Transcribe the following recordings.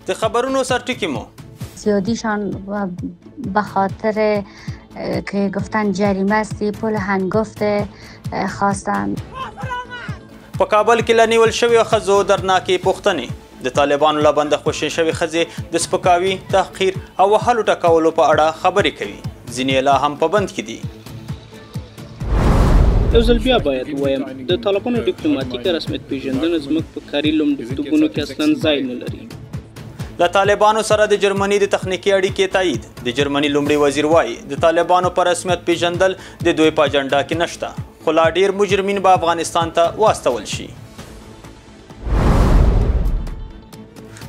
د خبرونو سرټکی مو زیادیشان به خاطر که گفتن جریمه است پول هنگفت خواستن. په کابل کې لنیول شوی ښځو درناکې پوښتنې د طالبانو له بنده خوشې شوې ښځې د سپکاوي، تحقیر او وهلو ټکولو په اړه خبرې کوي. ځینې لا هم په بند کې دي. یو ځل بیا باید ووایم د طالبانو ډیپلوماتیکه رسمیت پیژندنه زموږ په کاري لومړیتوبونو کې اصلا ځای نه لري. له طالبانو سره د جرمني د تخنیکي اړیکې تایید. د جرمني لومړي وزیر وایي د طالبانو په رسمیت پیژندل د دوی په اجنډا کې نشته، خو لا ډیر مجرمین به افغانستان ته واستول شي.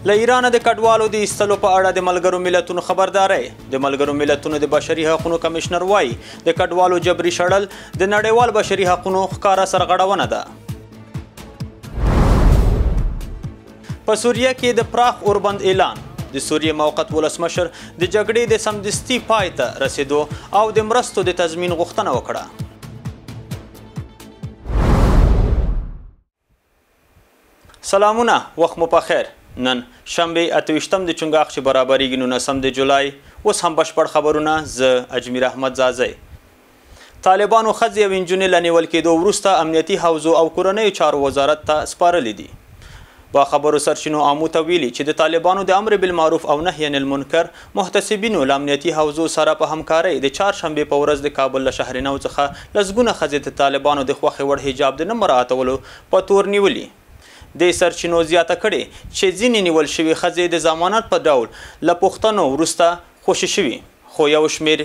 له ایران د کډوالو د ایستلو په اړه د ملګرو ملتونو خبرداری. د ملګرو ملتونو د بشري حقوقو کمشنر وایي د کډوالو جبري شړل د نړیوال بشري حقوقو ښکاره سرغړونه ده. په سوریه کې د پراخ اوربند اعلان. د سوریې موقت ولسمشر د جګړې د سمدستي پای ته رسیدو او د مرستو د تضمین غوښتنه وکړه. سلامونه، وخت مو په خیر. نن شنبه 28 د چنګاښ چې برابرېږي 19 د جولای. اوس هم بشپړ خبرونه. زه اجمیر احمد زازی. طالبانو ښځې او نجونې له نیول کېدو وروسته امنیتي حوزو او کورنیو چارو وزارت ته سپارلي دي. با خبرو سرچینو آمو ته ویلي چې د طالبانو د امر بالمعروف او نهي عن المنکر محتسبینو له امنیتي حوزو سره په همکارۍ د چهارشنبې په ورځ د کابل له شهر نو څخه لسګونه ښځې د طالبانو د خوښې وړ حجاب د نه مراعاتولو په تور نیولي. د سرچینو زیاته کړې چې ځینې نیول شوي ښځې د ضمانت په ډول له پوښتنو وروسته خوشي شوي، خو یو شمېر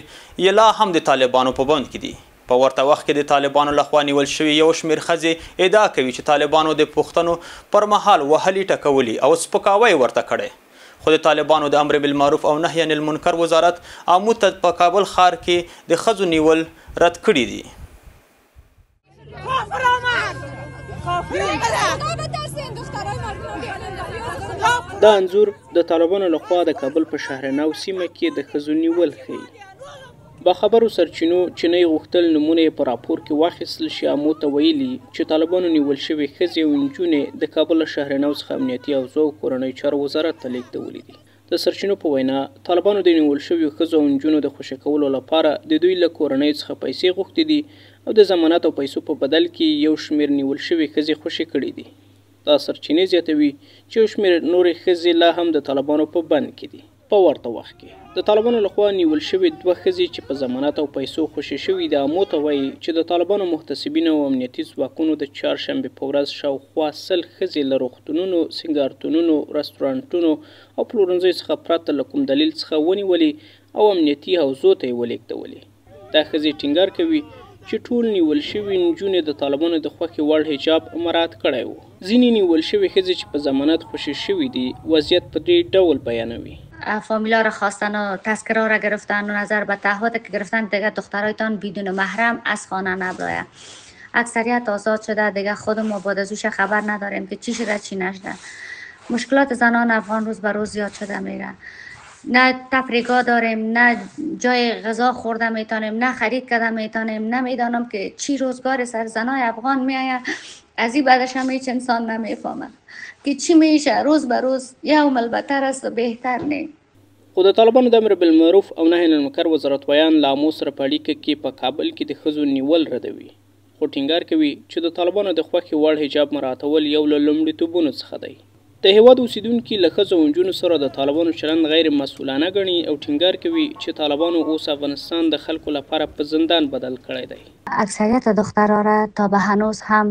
یې لا هم د طالبانو په بند کې دي. په ورته وخت کې د طالبانو لخوا نیول شوي یو شمېر ښځې ادعا کوي چې طالبانو د پوښتنو پر مهال وهلي ټکولي او سپکاوی ورته کړی. خو د طالبانو د امر بالمعروف او نهي عن المنکر وزارت آمو ته په کابل ښار کې د ښځو نیول رد کړي دي. دا انځور د طالبانو لخوا د کابل په شهر نو سیمه کې د ښځو نیول ښیي. با خبرو سرچینو چینی غوښتل نمونه یې په راپور کې واخیستل شي. آمو ته ویلي چې طالبانو نیول شوي ښځې او نجونې د کابل له شهر نو څخه امنیتي حوزو او کورنیو چارو وزارت ته لیږدولي دي. د سرچینو په وینا طالبانو د نیول شویو ښځو او نجونو د خوشي کولو لپاره د دوی له کورنیو څخه پیسې غوښتې دي او د ضمانت او پیسو په بدل کې یو شمېر نیول شوي ښځې خوشي کړي دي. دا سرچینې زیاتوي چې یو شمېر نورې ښځې لا هم د طالبانو په بند کې دي. په ورته وخت کې د طالبانو لخوا نیول شوي دوه ښځې چې په ضمانت او پیسو خوشي شوي د آمو ته وایي چې د طالبانو محتسبینو او امنیتي ځواکونو د چهارشنبې په ورځ شاوخوا 100 ښځې له روغتونونو، سینګارتونونو، رستورانټونو او پلورنځیو څخه پرته له کوم دلیل څخه ونیولې او امنیتي حوزو ته یې ولېږدولې. دا ښځې ټینګار کوي چې ټول نیول شوي نجونې د طالبانو د خوښې وړ حجاب مراعات کړی و. ځینې نیول شوي ښځې چې په ضمانت خوشي شوي دي وضعیت په دې ډول بیانوي. فامیلا را خواستن و تذکره را گرفتن و نظر به تعهد که گرفتن دیگه دخترایتان بدون محرم از خانه نباید. اکثریت آزاد شده دیگه خود ما بعد از اوش خبر نداریم که چی شده چی نشده. مشکلات زنان افغان روز به روز زیاد شده میره. نه تفریحگاه داریم، نه جای غذا خورده میتونیم، نه خرید کرده میتونیم. نمیدانم که چی روزگار سر زنای افغان میآید. از این بعدش هم هیچ انسان نمیفهمه که چی میشه. روز به روز یوم البتر است و بهتر نه. خو د طالبانو د امر بالمعروف او نهي عن المنکر وزارت ویان له آمو سره په اړیکه کې په کابل کې د ښځو نیول ردوي، خو ټینګار کوي چې د طالبانو د خوښې وړ حجاب مراعاتول یو له لومړیتوبونو څخه دی. د هېواد اوسیدونکي له ښځو او نجونو سره د طالبانو چلند غیر مسؤلانه ګڼي او ټینګار کوي چې طالبانو اوس افغانستان د خلکو لپاره په زندان بدل کړی دی. اکثریت دخترها را تا به هنوز هم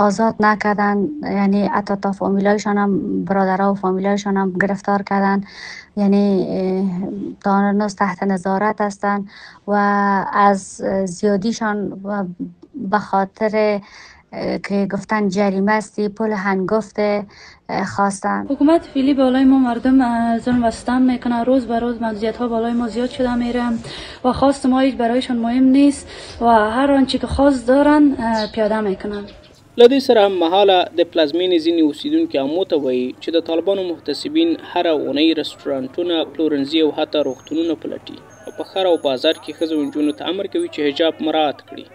آزاد نکردن، یعنی حتی تا فامیلایشان هم برادرها و فامیلایشان هم گرفتار کردن، یعنی تا هنوز تحت نظارت هستند و از زیادیشان به خاطر که گفتن جریمه است پول هنگفت خواستن. حکومت فعلی بالای ما مردم ظلم و ستم میکنه. روز به روز محدودیت ها بالای ما زیاد شده میره و خواست ما هیچ برایشان مهم نیست و هر آنچه که خواست دارن پیاده میکنن. له دې سره هم مهاله د پلازمینې ځینې اوسیدونکي آمو ته وایي چې د طالبانو محتسبین هره اونۍ رستورانټونه، پلورنځي او حتی روغتونونه پلټي او په ښار او بازار کې ښځو او نجونو ته امر کوي چې حجاب مراعات کړي.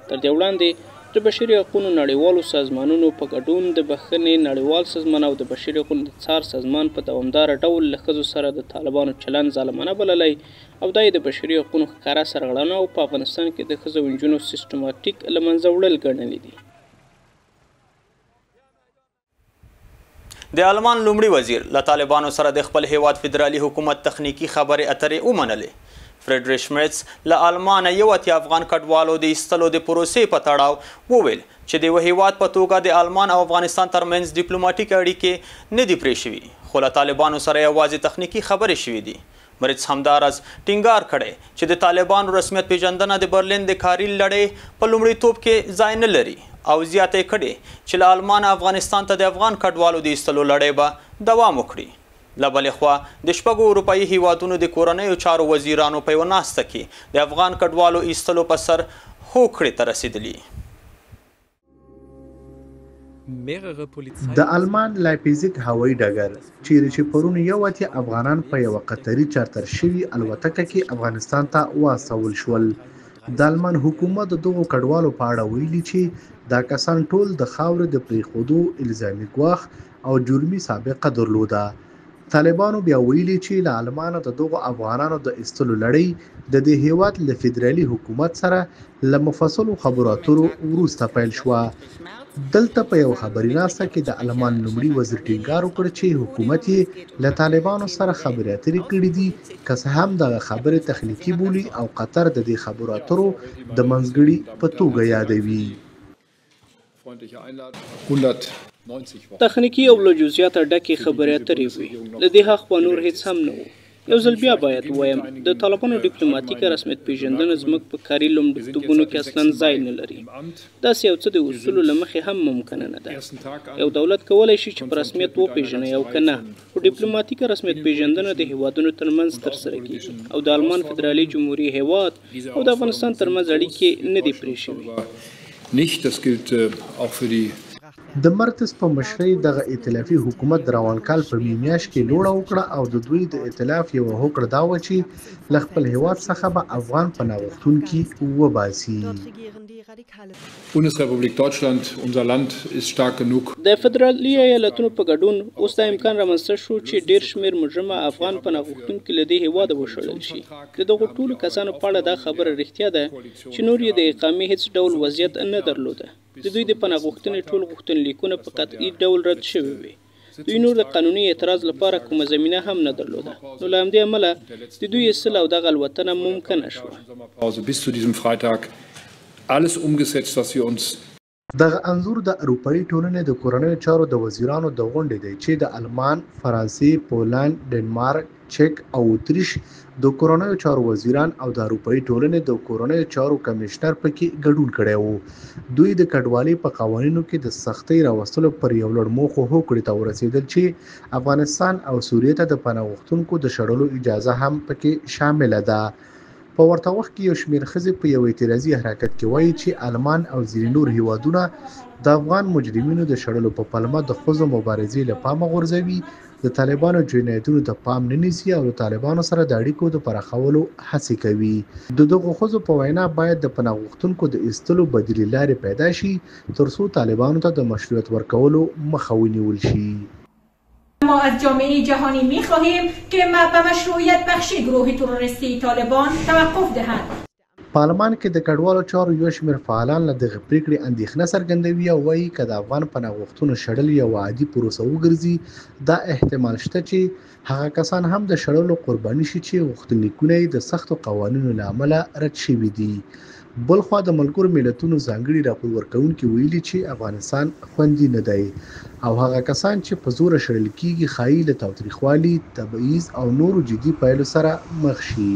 تر دې وړاندې د بشري حقونو نړیوالو سازمانونو په ګډون د بخښنې نړیوال سازمان او د بشري حقونو د څار سازمان په دوامداره ډول له ښځو سره د طالبانو چلند ظالمانه بللی او دا یې د بشري حقونو ښکاره سرغړونه او په افغانستان کې د ښځو او نجونو سیسټماټیک له منځه وړل ګڼلي دي. د آلمان لومړي وزیر له طالبانو سره د خپل هیواد فدرالي حکومت تخنیکي خبرې اترې ومنلې. فریډریش شمیتس له آلمانه یو اتیا افغان کډوالو د ایستلو د پروسې په تړاو وویل چې د یوه هیواد په توګه د آلمان او افغانستان ترمنځ ډیپلوماټیک اړیکې نه دي پرې شوي خو له طالبانو سره یوازې تخنیکي خبرې شوي دي. مریتس همداراز ټینګار کړی چې د طالبانو رسمیت پیژندنه د برلین د کاري لړۍ په لومړیتوب کې ځای نه لري او زیاته یې کړې چې له آلمان افغانستان ته د افغان کډوالو د ایستلو لړۍ به دوام وکړي. له بلې خوا د 6 اروپایي هیوادونو د کورنیو چارو وزیرانو په یوه ناسته کې د افغان کډوالو ایستلو په سر هوکړې ته رسیدلي. د آلمان لایپزیګ هوایي ډګر چیرې چې پرون یو اتیا افغانان په یوه قطري چارتر شوي الوتکه کې افغانستان ته واستول شول. د آلمان حکومت د دغو کډوالو په اړه ویلي چې دا کسان ټول د خاورې د پرېښودو الزامي ګواښ او جرمي سابقه درلوده. طالبانو بیا ویلي چې له آلمانه د دغو افغانانو د ایستلو لړۍ د دې هیواد له فدرالي حکومت سره له مفصلو خبرو اترو وروسته پیل شوه. دلته په یو خبري ناسته کې د آلمان لومړي وزیر ټینګار وکړ چې حکومت یې له طالبانو سره خبرې اترې کړې دي که څه هم دغه خبرې تخنیکي بولي او قطر د دې خبرو اترو د منځګړي په توګه یادوي. تخنیکي او له جزئیاته ډکې خبرې اترې وي. له دې هاخوا نور هیڅ هم نه و. یو ځل بیا باید ووایم د طالبانو ډیپلوماټیکه رسمیت پیژندنه زموږ په کاري لومړیتوبونو کې اصلا ځای نه لري. داسې یو څه د اصولو له مخې هم ممکنه نه ده. یو دولت کولی شي چې په رسمیت وپیژني او که نه خو ډیپلوماټیکه رسمیت پیژندنه د هیوادونو ترمنځ ترسره کیږي او د آلمان فدرالي جمهوریت هیواد او د افغانستان ترمنځ اړیکې نه دي پرې شوي. د مرتس په مشرۍ دغه ائتلافي حکومت د روان کال په مې میاشت کې لوړه وکړه او د دوی د ائتلاف یوه هوکړه دا وه چې له خپل هیواد څخه به افغان پناه غوښتونکي وباسي. Bundesrepublik Deutschland, unser Land ist stark genug. د فدرالي ایالتونو په ګډون اوس دا امکان رامنځته شو چې ډیر شمیر مجرمه افغان پناه غوښتونکي له دې هیواده وشړل شي. د دغو ټولو کسانو په اړه دا خبره رښتیا ده چې نور یې د اقامې هیڅ ډول وضعیت نه درلوده. د دوی د پناه غوښتنې ټول غوښتنلیکونه په قطعي ډول رد شوي وي. دوی نور د قانوني اعتراض لپاره کومه زمینه هم نه درلوده. نو له همدې امله د دوی ایستل او دغه الوتنه ممکنه شوه. Bis zu diesem Freitag alles umgesetzt, was wir uns دغه انځور د اروپایي ټولنې د کورنیو چارو د وزیرانو د غونډې دی چې د آلمان، فرانسې، پولند، ډنمارک، چک او اتریش د کورنیو چارو وزیران او د اروپایي ټولنې د کورنیو چارو کمشنر پکې ګډون کړی وو. دوی د کډوالۍ په قوانینو کې د سختۍ راوستلو پر یو لوړ موخو هوکړې ته ورسېدل چې افغانستان او سوریې ته د پناه غوښتونکو د شړلو اجازه هم پکې شامله ده. په ورته وخت کې یو شمېر ښځې په یو اعتراضي حرکت کې وایي چې آلمان او ځینې نور هیوادونه د افغان مجرمینو د شړلو په پلمه د ښځو مبارزې له پامه غورځوي، د طالبانو جنایتونو ته پام نه نیسي او د طالبانو سره د اړیکو د پراخولو هڅې کوي. د دغو ښځو په وینا باید د پناه غوښتونکو د ایستلو بدیلې لارې پیدا شي ترڅو طالبانو ته د مشروعیت ورکولو مخه ونیول شي. ما از جامعه جهانی می‌خواهیم که به مشروعیت بخشی گروه تروریستی طالبان توقف دهند. په آلمان کې د کډوالو چارو یو شمېر فعالان له دغه پریکړې اندېښنه څرګندوي او وایي که د افغان پناه غوښتنو شړل یوه عادي پروسه وګرځي دا احتمال شته چې هغه کسان هم د شړلو قرباني شي چې غوښتنلیکونه یې د سختو قوانینو له امله رد شوي دي. بلخوا د ملګرو ملتونو ځانګړي راپور ورکوونکي ویلي چې افغانستان خوندي نه دی او هغه کسان چې په زوره شړل کیږي ښایي له تاوتریخوالي، تبعیض او نورو جدي پایلو سره مخ شي.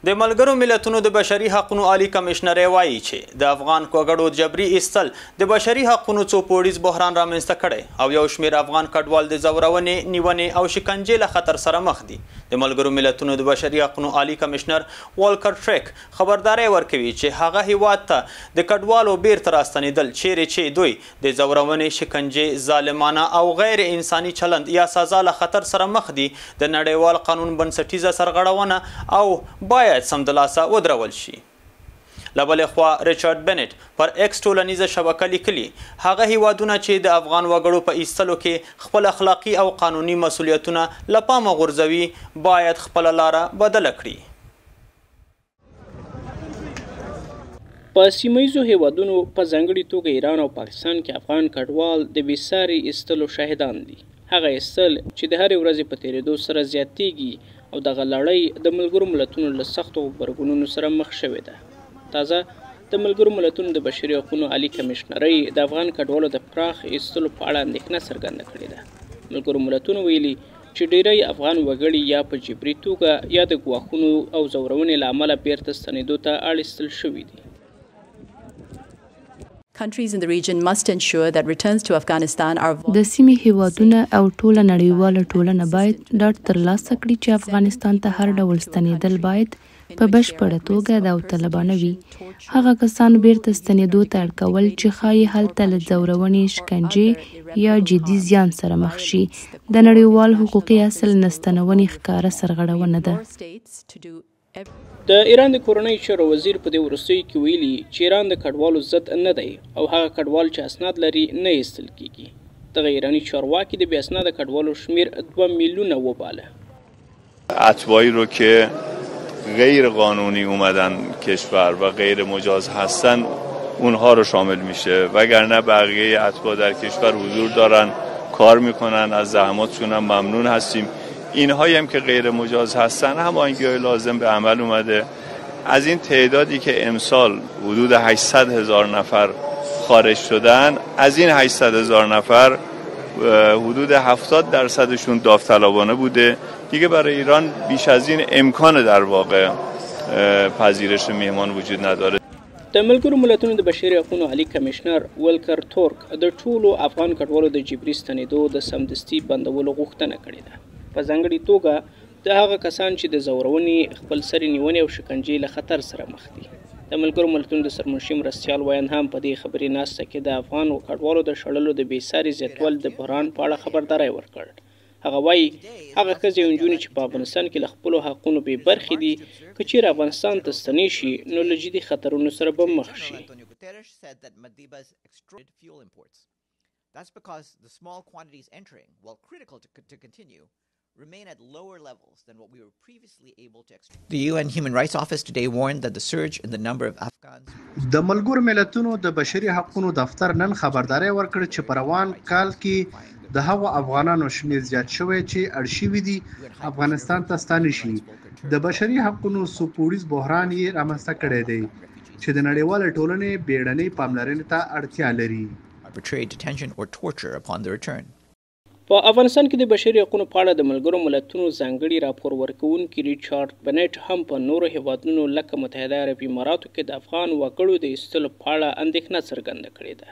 د ملګرو ملتونو د بشري حقوقو عالی کمشنر وایي چې د افغان وګړو جبري ایستل د بشري حقوقو څوپوړیز بحران رامنځته کړي او یو شمېر افغان کډوال د ځورونې، نیونې او شکنجې له خطر سره مخ دي. د ملګرو ملتونو د بشري حقوقو عالی کمشنر والکر ټریک خبرداری ورکوي چې هغه هیواد ته د کډوالو بیرته راستنېدل چیرې چې دوی د ځورونې، شکنجې، ظالمانه او غیر انساني چلند یا سزا له خطر سره مخ دي د نړیوال قانون بنسټیزه سرغړونه او باید سمدلاسه ودرول شي. له بلې خوا ریچارډ بنټ پر ایکس ټولنیزه شبکه لیکلي هغه هیوادونه چې د افغان وګړو په ایستلو کې خپل اخلاقي او قانوني مسؤلیتونه له پامه غورځوي باید خپله لاره بدله کړي. په سیمهیزو هیوادونو په ځانګړي توګه ایران او پاکستان کې افغان کډوال د بېساري ایستلو شاهدان دي. هغه ایستل چې د هرې ورځې په تېرېدو سره زیاتیږي او دغه لړۍ د ملګرو ملتونو له سختو غبرګونونو سره مخ شوې ده. تازه د ملګرو ملتونو د بشري حقوقو عالي کمیشنرۍ د افغان کډوالو د پراخ ایستلو په اړه اندېښنه څرګنده کړې ده. ملګرو ملتونو ویلي چې ډیری افغان وګړي یا په جبري توګه یا د ګواښونو او ځورونې له امله بیرته ستنېدو ته اړ ایستل شوي دي. Countries in the region must ensure that returns to Afghanistan are د سیمې هیوادونه او ټوله نړیواله ټولنه باید ډاډ ترلاسه کړي چې افغانستان ته هر ډول ستنېدل باید په بشپړه توګه داوطلبانه وي. هغه کسان بیرته ستنېدو ته اړ کول چې ښایي هلته له ځورونې، شکنجې یا جدي زیان سره مخ شي د نړیوال حقوقي اصل نستنونې ښکاره سرغړونه ده. د ایران د کورنۍ چارو وزیر په دې وروستیو کې ویلي چې ایران د کډوالو ضد نه دی او هغه کډوال چې اسناد لري نه ایستل کیږي. دغه ایرانی چارواکي د بې اسناده کډوالو شمیر 2 میلیونه وباله. اتباعی رو که غیر قانونی اومدن کشور و غیر مجاز هستن اونها رو شامل میشه، وگرنه بقیه اتباع در کشور حضور دارن، کار میکنن، از زحماتشون هم ممنون هستیم. اینهایی هم که غیر مجاز هستن هماهنگی‌های لازم به عمل اومده. از این تعدادی که امسال حدود 800,000 نفر خارج شدن، از این 800,000 نفر حدود 70% داوطلبانه بوده. دیگه برای ایران بیش از این امکان در واقع پذیرش میهمان وجود نداره. د ملګرو ملتونو د بشري حقوقو عالي کمیشنر ولکر تورک د ټولو افغان کډوالو د جبري ستنېدو د سمدستي بندولو غوښتنه کړې ده. په ځانګړي توګه د هغه کسان چې د ځورونې، خپلسري نیونې او شکنجې له خطر سره مخ دي. د ملګرو ملتونو د سرمنشي مرستیال ویان هم په دې خبري ناسته کې د افغان کډوالو د شړلو د بېساري زیاتوالي د بحران په اړه خبرداری ورکړ. هغه وایي هغه ښځې او نجونې چې په افغانستان کې له خپلو حقونو بې برخې دي که چیرې افغانستان ته ستنې شي نو له جدي خطرونو سره به مخ شي. That's because the small quantities entering, while critical to continue, remain at lower levels than what we were previously able to extract. The UN Human Rights Office today warned that the surge in the number of Afghans. د ملګرو ملتونو د بشري حقوقو دفتر نن خبرداري ورکړه چې په روان کال کې د هغو افغانانو شمیر زیات شوی چې اړ شوي دي افغانستان ته ستانه شي. د بشري حقوقو سوپوریز بحران یې رامنځته کړی دی چې د نړیوال ټولنې بیړنۍ پاملرنې ته اړتیا لري. Arbitrary detention or torture upon their return. په افغانستان کې د بشري حقوقو په اړه د ملګرو ملتونو ځانګړي راپور ورکوونکي ریچارډ بنټ هم په نورو هیوادونو لکه متحده عربي اماراتو کې د افغان وګړو د ایستلو په اړه اندېښنه څرګنده کړې ده.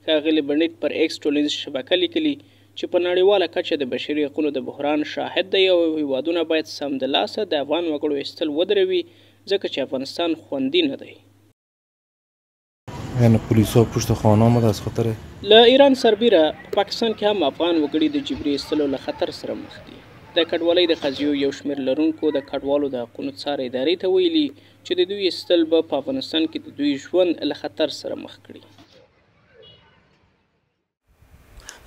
ښاغلي بنټ پر ایکس ټولنیزه شبکه لیکلي چې په نړیواله کچه د بشري حقوقو د بحران شاهد دی او هیوادونه باید سمدلاسه د افغان وګړو ایستل ودروي ځکه چې افغانستان خوندي نه دی. یعنی پولیسو پشت خانه آمد از خطر له ایران سربیره په پاکستان کې هم افغان وګړي د جبري ایستلو له خطر سره مخ دي. د کډوالۍ د قضیو یو شمېر لرونکو د کډوالو د حقونو څار ادارې ته ویلي چې د دوی ایستل به په افغانستان کې د دوی ژوند له خطر سره مخ کړي.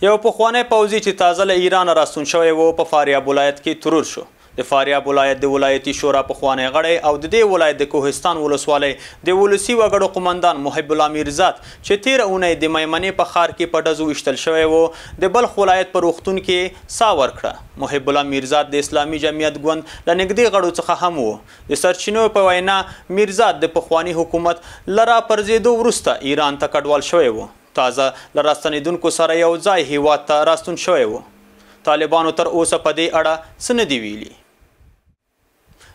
یو پخوانی پوځي چې تازه له ایران راستون شوی و په فاریاب ولایت کې ترور شو. د فاریاب ولایت د ولایتي شورا پخوانی غړی او د دې ولایت د کوهستان ولسوالۍ د ولسي وګړو قمندان محب الله میرزاد چې تېره اونۍ د میمنې په ښار کې په ډزو ویشتل شوی و د بلخ ولایت په روغتون کې ساه ورکړه. محب الله میرزاد د اسلامي جمعیت ګوند له نږدې غړو څخه هم و. د سرچینو په وینا میرزاد د پخواني حکومت له راپرځېدو وروسته ایران ته کډوال شوی و. تازه له راستنېدونکو سره یو ځای هیواد ته راستون شوی و. طالبانو تر اوسه په دې اړه څه نه دي ویلي.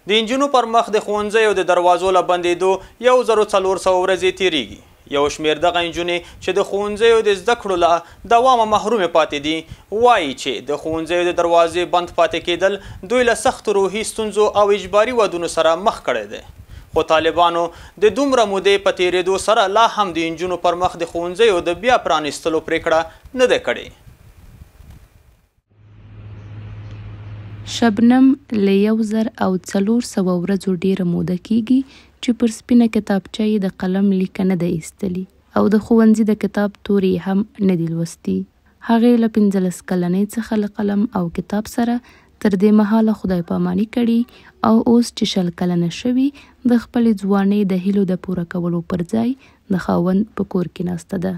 د انجونو پر مخ د ښوونځیو د دروازو له بندېدو 1400 ورځې تیریږي. یو شمېر دغه انجونې چې د ښوونځیو د زده کړو له دوامه محرومې پاتې دي وایي چې د ښوونځیو د دروازې بند پاتې کېدل دوی له سختو روحي ستونزو او اجباري ودونو سره مخ کړی دی. خو طالبانو د دومره مودې په تیرېدو سره لا هم د انجونو پر مخ د ښوونځیو د بیا پرانیستلو پریکړه نه ده کړې. شبنم له 1400 ورځو ډیره موده کیږي چې پر سپینه کتابچه یې د قلم لیکه نه ده ایستلې او د ښوونځي د کتاب تورې هم نه دي لوستي. هغې له 15 کلنۍ څخه له قلم او کتاب سره تر دې مهاله خدای پاماني کړي او اوس چې 20 کلنه شوي د خپلې ځوانۍ د هیلو د پوره کولو پر ځای د خاوند په کور کې ناسته ده.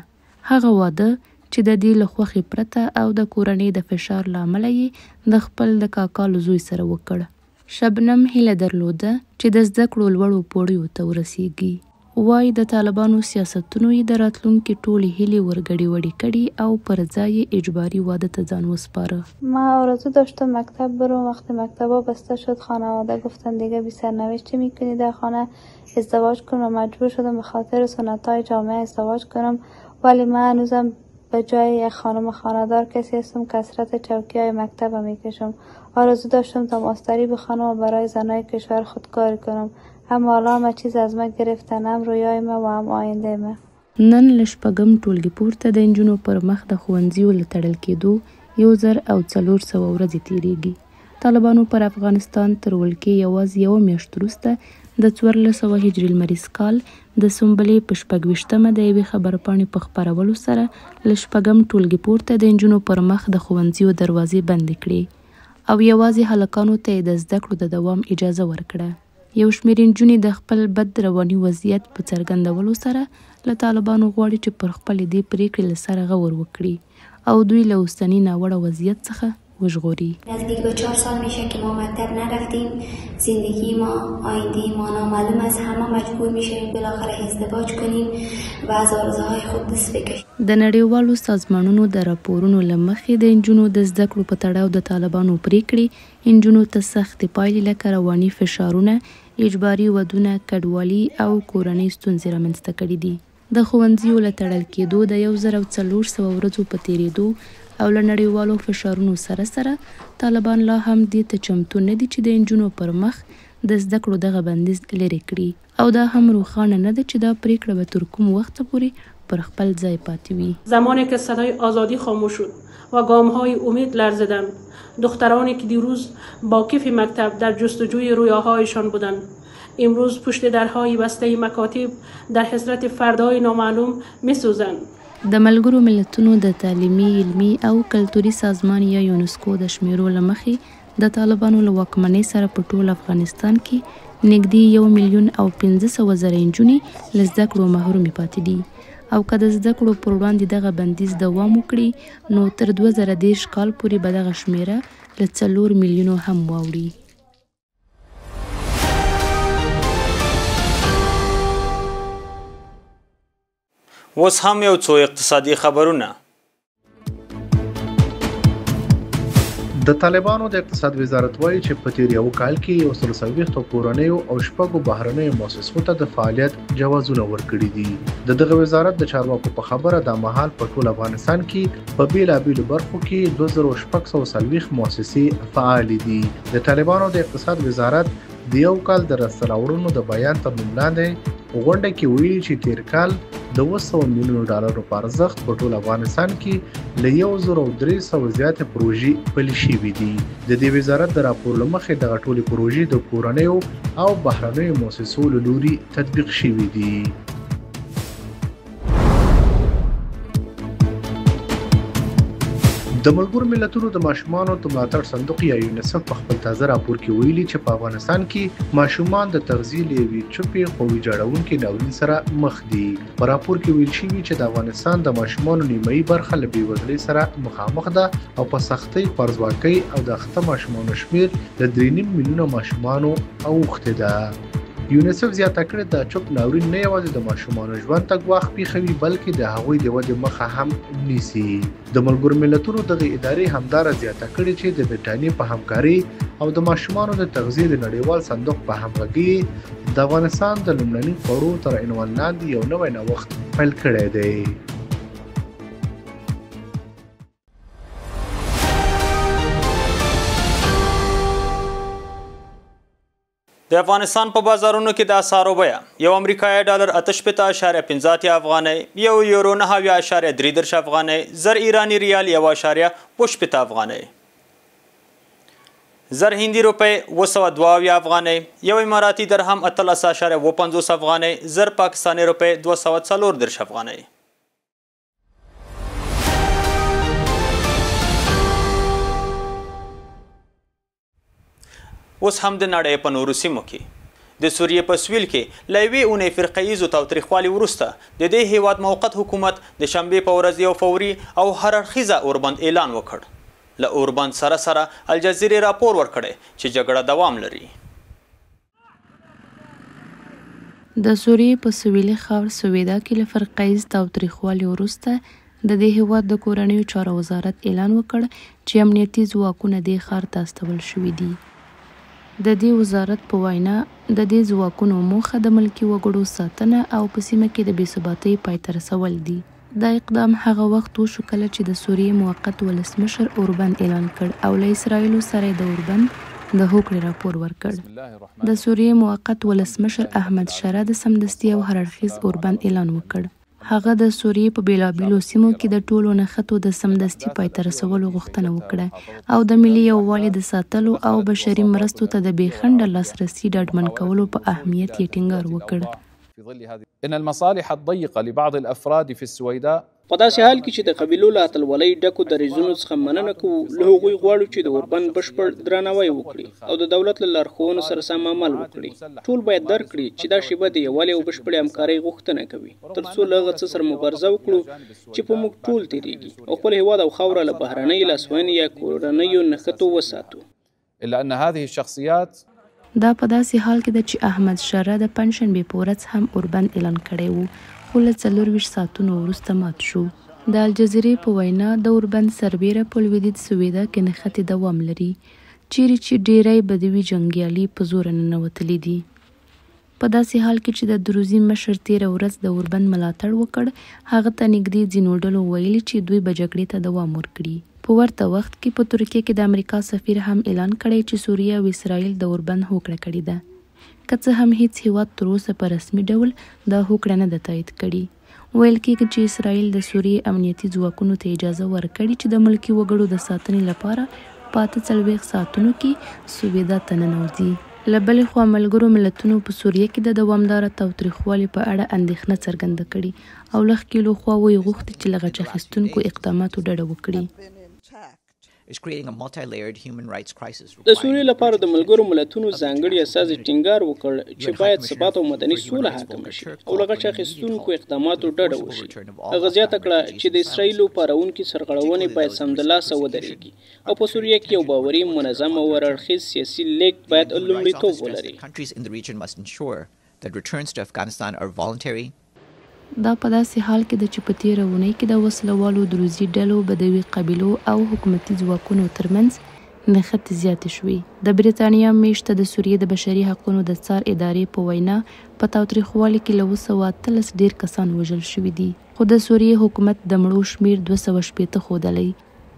هغه واده چې د دې له خوښې پرته او د کورنۍ د فشار له امله یې د خپل د کاکا له زوی سره وکړ. شبنم هیله درلوده چې د زده کړو لوړو پوړیو ته ورسیږي. وایي د طالبانو سیاستونو یې د راتلونکي ټولې هیلې ورګډې وډې کړي او پر ځای یې اجباري واده ته ځان وسپاره. ما آرزو داشتم مکتب برم. وقتی مکتبا بسته شد خانواده گفتن دیگه بی سرنوشتی میکنی در خانه ازدواج کن و مجبور شدم به خاطر سنت‌های جامعه ازدواج کنم. ولی من هنوزم به جای یک خانم خانه‌دار کسی هستم که کثرت چوکی‌های مکتب میکشم. آرزو داشتم تا ماستری بخوانم و برای زنای کشور خودکاری کنم. هم حالا همه چیز از ما گرفتن، هم رویای ما و هم آینده ما. نن له 6 ټولګي پورته د نجونو پر مخ د ښوونځیو له تړل کېدو 1400 ورځې تیریږي. طالبانو پر افغانستان تر ولکې یوازې 1 میاشت وروسته د 1400 هجري لمریز کال د سنبلې په 26مه د یوې خبرپاڼې په خپرولو سره له 6 ټولګي پورته د نجونو پر مخ د ښوونځیو دروازې بندې کړې او یوازې هلکانو ته د زده کړو د دوام اجازه ورکړه. یو شمېر نجونې د خپل بد رواني وضعیت په څرګندولو سره له طالبانو غواړي چې پر خپلې دې پریکړې له سره غور وکړي او دوی له اوسني ناوړه وضعیت څخه وژغوري. نزدیک به 4 سال میشه که ما مکتب نرفتیم. زندگی ما، آینده ما نامعلوم است. همه مجبور میشیم بالاخره ازدواج کنیم و از آرزوهای خود دست بکشیم. د نړیوالو سازمانونو د راپورونو له مخې د نجونو د زده کړو په تړاو د طالبانو پریکړې نجونو ته سختې پایلې لکه رواني فشارونه، اجباري ودونه، کډوالي او کورنۍ ستونزې رامنځته کړي دي. د ښوونځیو له تړل کېدو د 1400 ورځو په تیریدو او له نړیوالو فشارونو سره سره طالبان لا هم دې ته چمتو نه دي چې د نجونو پر مخ د زده کړو دغه بندیز لرې کړي او دا هم روښانه نه ده چې دا پریکړه به تر کوم وخته پورې پر خپل ځای پاتې وي. زمانی که صدای آزادی خاموش شد و گام‌های امید لرزیدند، دخترانی که دیروز با کیف مکتب در جستجوی رویاهایشان بودند، امروز پشت درهای بسته مکاتب در حسرت فردای نامعلوم می‌سوزند. د ملګرو ملتونو د تعلیمي، علمي او کلتوري سازمان یا یونسکو د شمیرو له مخې د طالبانو له واکمنۍ سره په ټول افغانستان کې نږدې 1,500,000 نجونې له زده کړو محرومې پاتې دي او که د زده کړو پر وړاندې دغه بندیز دوام وکړي نو تر 2030 کال پورې به دغه شمیره له 4 میلیونو هم واوړي. اوس هم یو څو اقتصادي خبرونه. د طالبانو د اقتصاد وزارت وایي چې په تیر یو کال کې 140 کورنیو او 6 بهرنیو مؤسسو ته د فعالیت جوازونه ورکړي دي. دغه وزارت د چارواکو په خبره د مهال په ټول افغانستان کې په بیلابیلو برخو کې 2640 مؤسسې فعال دي. د طالبانو د اقتصاد وزارت د یو کال د راستراوړنو د بیان تر نوم لاندې غونډه کې ویلي چې تیر کال د 200 میلیونو ډالرو په ارزښت په ټول افغانستان کې له 1300 زیاتې پروژې پلي شوي دي. د دې وزارت د راپور له مخې دغه ټولې پروژې د کورنیو او بهرنیو مؤسسو له لوري تطبیق شوي دي. د ملګرو ملتونو د ماشومانو د ملاتړ صندوق یا یونیسف په خپل تازه راپور کې ویلي چې په افغانستان کې ماشومان د تغذیې له یوې چوپې خو ویجاړونکې ناورین سره مخ دي. په راپور کې ویل شوي چې د افغانستان د ماشومانو نیمایي برخه له بېوزلۍ سره مخامخ ده او په سختۍ، خوارځواکۍ او د اخته ماشومانو شمېر له 3.5 میلیونه ماشومانو اوښتې ده. یونیسف زیاته کړې د چوپ ناورین نه یوازې د ماشومانو ژوند ته ګواښ پیښوي بلکې د هغوی د ودې مخه هم نیسي. د ملګرو ملتونو دغه ادارې همداره زیاته کړې چې د برټانیې په همکاري او د ماشومانو د تغذیې د نړیوال صندوق په همغږي د افغانستان د لومړني خوړو تر عنوان لاندې یو نوی نوښت پیل کړی دی. د افغانستان په بازارونو کې د اسعارو بیه یو امریکایي ډالر 88.50 افغانۍ، یو یورو 9.33 افغانۍ، زر ایرانی ریال 1.8 افغانۍ. زر هندي روپۍ 272 افغانۍ، یو اماراتي درهم 18.50 افغانۍ، زر پاکستاني روپۍ 240 افغانۍ. اوس هم د نړۍ په نورو سیمو کې د سوریې په سویل کې له یوې اونۍ فرقهییزو تاوتریخوالي وروسته د دې هیواد موقت حکومت د شنبې په ورځ یو فوري او هر اړخیزه اوربند اعلان وکړ. له اوربند سره سره الجزیرې راپور ورکړی چې جګړه دوام لري. د سوریې په سویلي خاور سویدا کې له فرقهییز تاوتریخوالي وروسته د دې هیواد د کورنیو چارو وزارت اعلان وکړ چې امنیتي ځواکونه دې ښار ته استول شوي دي. د دې وزارت په وینا د دې ځواکونو موخه د ملکي وګړو ساتنه او په سیمه کې د بېثباتۍ پای ته رسول دي. دا اقدام هغه وخت وشو کله چې د سوریې موقت ولسمشر اوربند اعلان کړ او له اسرائیلو سره د اوربند د هوکړې راپور ورکړ. د سوریې موقت ولسمشر احمد شره د سمدستي او هر اړخیز اوربند اعلان وکړ. هغه د سوریې په بیلابیلو سیمو کې د ټولو نښتو د سمدستي پای ته رسولو غوښتنه وکړه او د ملي یووالي د ساتلو او بشري مرستو ته د بې خنډه لاسرسي ډاډمن کولو په اهمیت یې ټینګار وکړ. إن المصالح الضيقة لبعض الأفراد في السويداء په داسې حال کې چې د قبیلو له اتلولۍ ډکو دریځونو څخه مننه کوو، له هغوی غواړو چې د اوربند بشپړ درناوی وکړي او د دولت له لارښوونو سره سم عمل وکړي. ټول باید درک کړي چې دا شیبه د یووالي او بشپړې همکارۍ غوښتنه کوي تر څو له هغه څه سره مبارزه وکړو چې په موږ ټول تېرېږي او خپل هیواد او خاوره له بهرنۍ لاسوهنې یا کورنیو نښتو وساتو. إلا أن هذه الشخصيات دا په داسې حال کې ده چې احمد شره د پنجشنبې په ورځ هم اوربند اعلان کړی و خو له 24 ساعتونو وروسته مات شو. د الجزیرې په وینا د اوربند سربیره په لویدیځ سویدا کې نښتې دوام لري چیرې چې ډیری بدوي جنګیالي په زوره ننوتلي دي. په داسې حال کې چې د دروزي مشر تېره ورځ د اوربند ملاتړ وکړ، هغه ته نږدې ځینو ډلو ویلي چې دوی به جګړې ته دوام ورکړي. په ورته وخت کې په ترکیه کې د امریکا سفیر هم اعلان کړی چې سوریه او اسرائیل د اوربند هوکړه کړې ده، که څه هم هیڅ هیواد تر اوسه په رسمي ډول دا هوکړه نه ده تایید کړې. ویل کېږي چې اسرائیل د سوریې امنیتي ځواکونو ته اجازه ورکړې چې د ملکي وګړو د ساتنې لپاره په 48 ساعتونو کې سویدا ته ننوځي. له بلې خوا ملګرو ملتونو په سوریه کې د دوامداره تاوتریخوالي په اړه اندېښنه څرګنده کړې او له ښکېلو خواوو یې غوښتي چې له غچ اخیستونکو اقداماتو ډډه وکړي. د سوریې لپاره د ملګرو ملتونو ځانګړي استازي ټینګار وکړ چې باید ثبات او مدني سوله حاکمه شي او له غچ اخیستونکو اقداماتو ډډه وشي. هغه زیاته کړه چې د اسرائیلو پاروونکي سرغړونې باید سمدلاسه ودرېږي او په سوریه کې یو باوري، منظم او هر اړخیز سیاسي لیک باید لومړیتوب ولري. دا په داسې حال کې ده چې په تېره اونۍ کې د وسلوالو دروزي ډلو، بدوي قبیلو او حکومتي ځواکونو ترمنځ نښتې زیاتې شوې. د بریتانیا میشته د سوریې د بشري حقونو د څار ادارې په وینا په تاوتریخوالي کې له 213 ډېر کسان وژل شوي دي، خو د سوریې حکومت د مړو شمېر 260 ښودلی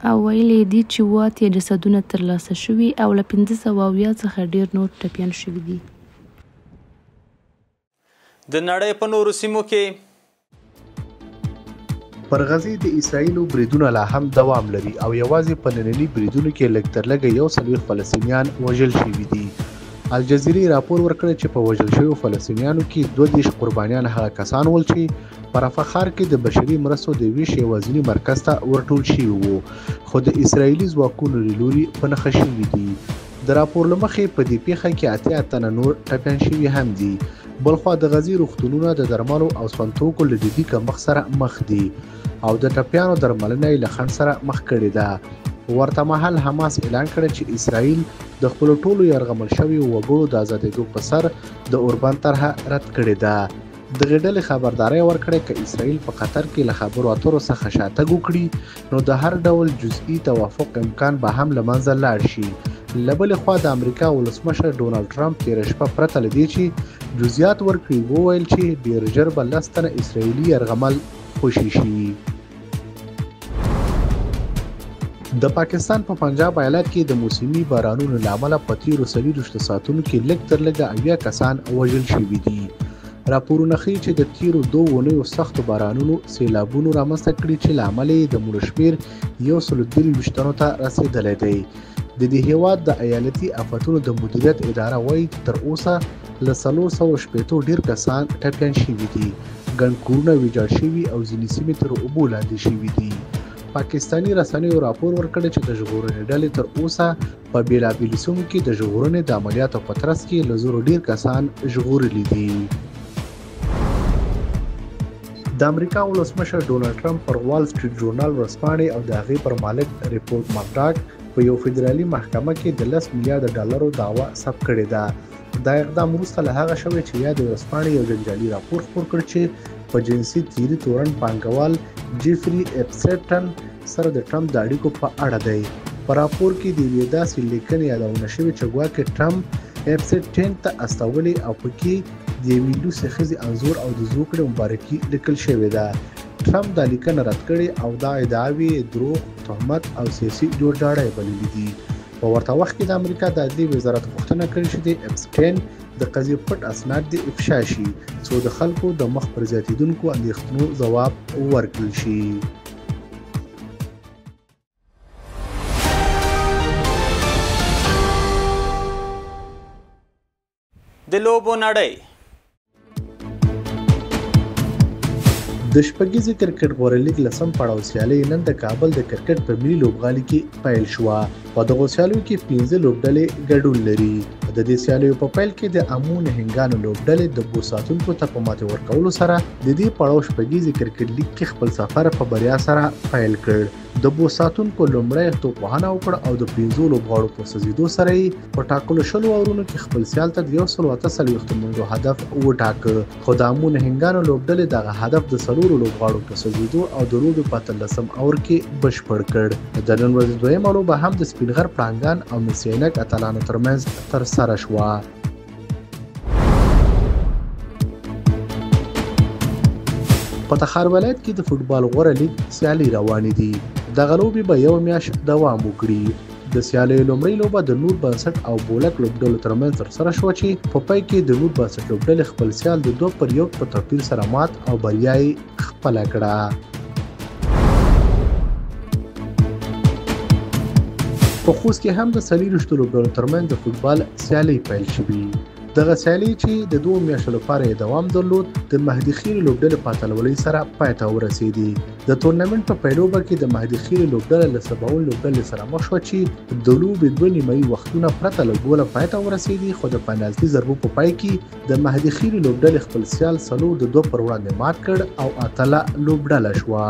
او ویلي دي چې 8 جسدونه ترلاسه شوي او له 570 څخه ډېر نور ټپیان شوي دي. د نړۍ په نورو سیمو کې پر غزې د اسرائیلو بریدونه لا هم دوام لري او یوازې په ننني بریدونو کې لږ تر لږه 140 فلسطینیان وژل شوي دي. الجزیرې راپور ورکړی چې په وژل شویو فلسطینیانو کې 32 قربانیان هغه کسان ول چې په رفح ښار کې د بشري مرستو د ویش یوازیني مرکز ته ورټول شوي وو، خو د اسرائیلي ځواکونو له لوري په نښه شوي دي. د راپور له مخې په دې پیښه کې 88 تنه نور ټپیان شوي هم دي. بلخوا د غزې روغتونونه د درملو او سون توکو له جدي کمښت سره مخ دي او د ټپیانو درملنه یې له خنډ سره مخ کړې ده. ورته مهال حماس اعلان کړی چې اسرائیل د خپلو ټولو یرغمل شویو وګړو د ازادېدو په سر د اوربند طرحه رد کړې ده. دغې ډلې خبرداری ورکړې که اسرائیل په قطر کې له خبرو اترو څخه شاتګ وکړي نو د هر ډول جزئي توافق امکان به هم له منځه لاړ شي. له بلې خوا د امریکا ولسمشر ډونالډ ټرمپ تېره شپه پرته له دې چې جزئیات ورکړي وویل چې ډېر ژر به 10 تنه اسرائیلي یرغمل خوشي شي. د پاکستان په پنجاب ایالت کې د موسمي بارانونو له امله په تېرو 24 ساعتونو کې لږ تر لږه 80 کسان وژل شوي دي. راپورونه ښیي چې د تېرو 2 اونیو سختو بارانونو سیلابونو رامنځته کړي چې له امله یې د مړو شمېر 123 تنو ته رسېدلی دی. د دې هیواد د ایالتي آفتونو د مدیریت اداره وایي تر اوسه له 460 ډیر کسان ټپیان شوي دي. ګڼ کورونه ویجاړ شوي او ځینې سیمې تر اوبو لاندې شوي دي. پاکستاني رسنیو راپور ورکړی چې د ژغورنې ډلې تر اوسه په بېلابېلو سیمو کې د ژغورنې د عملیاتو په ترڅ کې له زرو ډیر کسان ژغورلي دي. د امریکا ولسمشر ډونالډ ټرمپ پر وال سټریټ ژورنال ورځپاڼې او د هغې پر مالک ریپورټ مکډاک په یو فدرالي محکمه کې د $10 میلیارډ دعوه ثبت کړې ده. دا اقدام وروسته له هغه شوی چې یا د ورځپاڼې یو جنجالي راپور خپور کړ چې په جنسي تیري تورن پانګوال جیفري اپسټن سره د ټرمپ د اړیکو په اړه دی. په راپور کې د یوې داسې لیکنې یادونه شوې چې ګواکې ټرمپ اپسټن ته استولې او پکې د یوې لوسې ښځې انځور او د زوکړې مبارکي لیکل شوې ده. ټرمپ دا لیکنه رد کړې او دا ادعاوې دروغ، تهمت او سیاسي جوړجاړی بللي دي. په ورته وخت کې د امریکا د عدلي وزارت غوښتنه کړې چې د اپسټن د قضیې پټ اسناد د افشا شي څو د خلکو د مخ پر زیاتېدونکو اندېښنو ځواب ورکړل شي. د لوبو نړۍ. د شپږیزې کرکټ غوره لیګ لسم پړاو سیالۍ نن د کابل د کرکټ په ملي لوبغالي کې پیل شوه. په دغو سیالیو کې 15 لوبډلې ګډون لري. د دې سیالیو په پیل کې د امو نهنګانو لوبډلې د بو ساتونکو ته په ماتې ورکولو سره د دې پړاو شپږیزې کرکټ لیګ کې خپل سفر په بریا سره پیل کړ. د بو ساتونکو لومړی توپوهنه وکړه او د 15 لوبغاړو په سزیدو سره یې په ټاکلو 100 اورونو کې خپل سیال ته د 148 منډو هدف وټاکه. خو د امو نهنګانو لوبډلې دغه هدف د 4 لوبغاړو په سزیدو او د لوبې په 13 اور کې بشپړ کړ. د نن ورځې دویمه لوبه هم د سپین غر پړانګان او مسینک اتلانو ترمنځ ترسره شوه. په تخار ولایت کې د فوټبال غوره لیګ سیالي روانې دي. دغه لوبې به یو میاشت دوام وکړي. د سیالیو لومړۍ لوبه د نور بنسټ او بولک لوبډلو ترمنځ ترسره شوه چې په پای کې د نور بنسټ لوبډلې خپل سیال د 2-1 په توپیر سره مات او بریا یې خپله کړه. په خوست کې هم د 24 لوبډلو ترمنځ د فوټبال سیالۍ پیل شوې. دغه سیالي چې د 2 میاشتو لپاره یې دوام درلود د مهدي خیل لوبډلې په اتلولۍ سره پای ته ورسېدې. د تورنمنټ په پیلوبه کې د مهدي خیل لوبډله له 70 لوبډلې سره مخ شوه چې د لوبې 2 نیمایي وختونه پرته له ګوله پای ته ورسېدې. خو د پنالتي ضربو په پای کې د مهدي خیل لوبډلې خپل سیال 4 د 2 پر وړاندې مات کړ او اتله لوبډله شوه.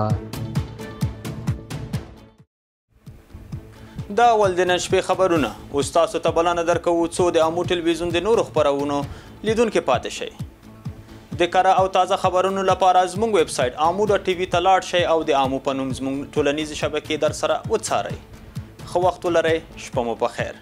دا ول د نن شپې خبرونه. اوس تاسو ته بلنه درکوو څو د امو ټلویزیون د نورو خپرونو لیدونکي پاتې شئ. د کره او تازه خبرونو لپاره زموږ ویب سایټ amو.tv ته لاړ شئ او د امو په نوم زموږ ټولنیزې شبکې در سره وڅارئ. ښه وخت ولرئ. شپه مو په خیر.